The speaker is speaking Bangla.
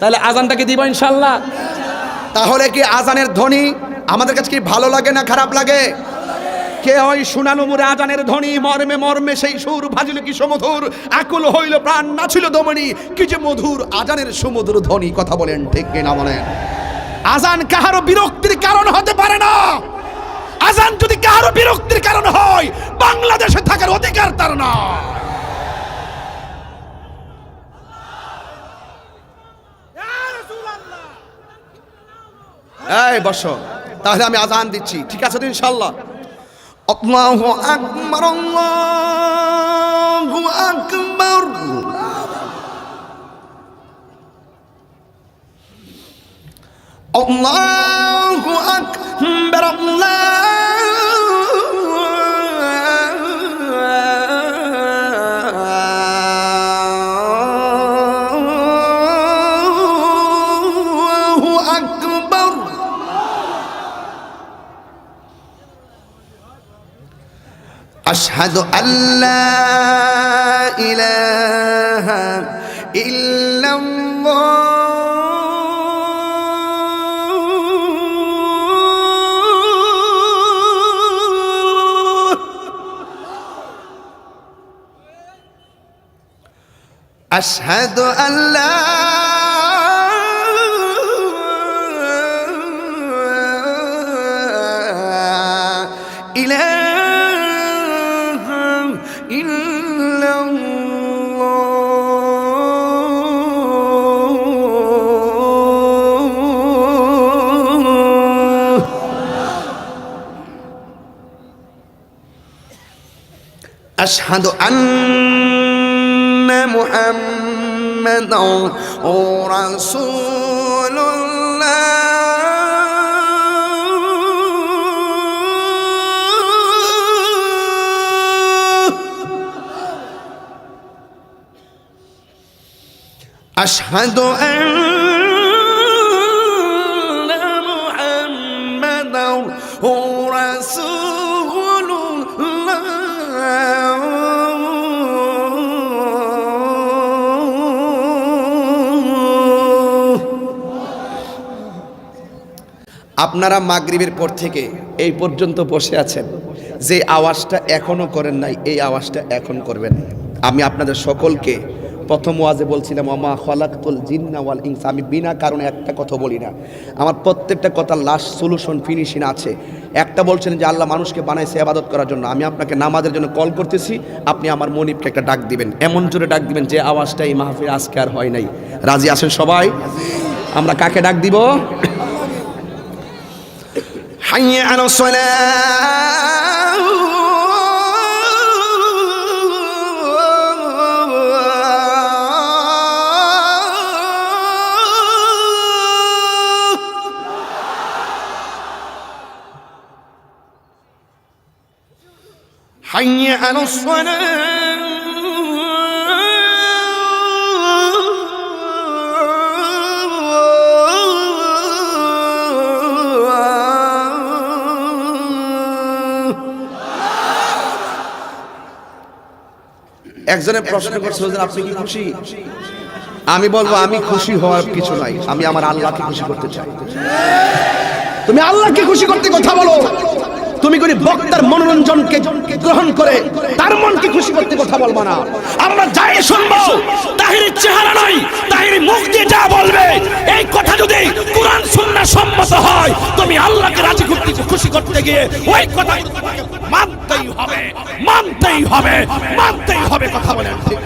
তাহলে আজানটাকে দিব ইনশাআল্লাহ। তাহলে কি আজানের ধ্বনি আমাদের কাছে কি ভালো লাগে না খারাপ লাগে? কে ওই শুনানো মুরে আজানের ধ্বনি মর্মে মর্মে সেই সুর ভাজিল কি সমধুর, আকুল হইল প্রাণ নাছিল দমনি, কি যে মধুর আজানের সমুদ্র ধ্বনি। কথা বলেন ঠিক কিনা বলেন? আজান কাহারো বিরক্তির কারণ হতে পারে না। আজান যদি কাহারো বিরক্তির কারণ হয়, বাংলাদেশে থাকার অধিকার তার না। এই বসো, তাহলে আমি আজান দিচ্ছি, ঠিক আছে তো ইনশাআল্লাহ? আল্লাহু আকবার, আল্লাহু আকবার, আল্লাহু আকবার, আল্লাহু আকবার। আশহাদু আল্লা ইলাহা ইল্লাল্লাহ, আশহাদু আল্লা ইলাহা আশহাদু আন্না মুহাম্মাদান রাসূলুল্লাহ, আশহাদু আন্না মুহাম্মাদান রাসূলুল্লাহ। আপনারা মাগরিবের পর থেকে এই পর্যন্ত বসে আছেন, যে আওয়াজটা এখনো করেন নাই এই আওয়াজটা এখন করবেন। আমি আপনাদের সকলকে প্রথম ওয়াজে বলছিলাম ওমা খলাকতুল জিন্না ওয়াল ইনসা, আমি বিনা কারণে একটা কথা বলি না, আমার প্রত্যেকটা কথা লাস্ট সলিউশন ফিনিশিং আছে। একটা বলছেন যে আল্লাহ মানুষকে বানাইছে ইবাদত করার জন্য, আমি আপনাকে নামাজের জন্য কল করতেছি, আপনি আমার মনিবকে একটা ডাক দিবেন, এমন জোরে ডাক দিবেন যে আওয়াজটা এই মাহফিল আজকে আর হয় নাই। রাজি আছেন সবাই? আমরা কাকে ডাক দিব? হাইয়া আলাস সালাহ, হাইয়া আলাস সালাহ, একজনের প্রশ্ন করছিল যে আপনি কি খুশি? আমি বলবো আমি খুশি হওয়ার কিছু নাই, আমি আমার আল্লাহকে খুশি করতে চাই। তুমি আল্লাহকে খুশি করতে কথা বলো, তুমি কোন বক্তার মনোরঞ্জনকে গ্রহণ করে তার মনকে খুশি করতে কথা বলবা না। আমরা যাই শুনবো তাহিরের চেহারা নয়, তাহিরের মুখ দিয়ে যা বলবে এই কথা যদি কোরআন সুন্নাহ সম্মত হয়, তুমি আল্লাহকে রাজি করতে খুশি করতে গিয়ে ওই কথা মানতেই হবে, মানতেই হবে, মানতেই হবে। কথা বলেন ঠিক?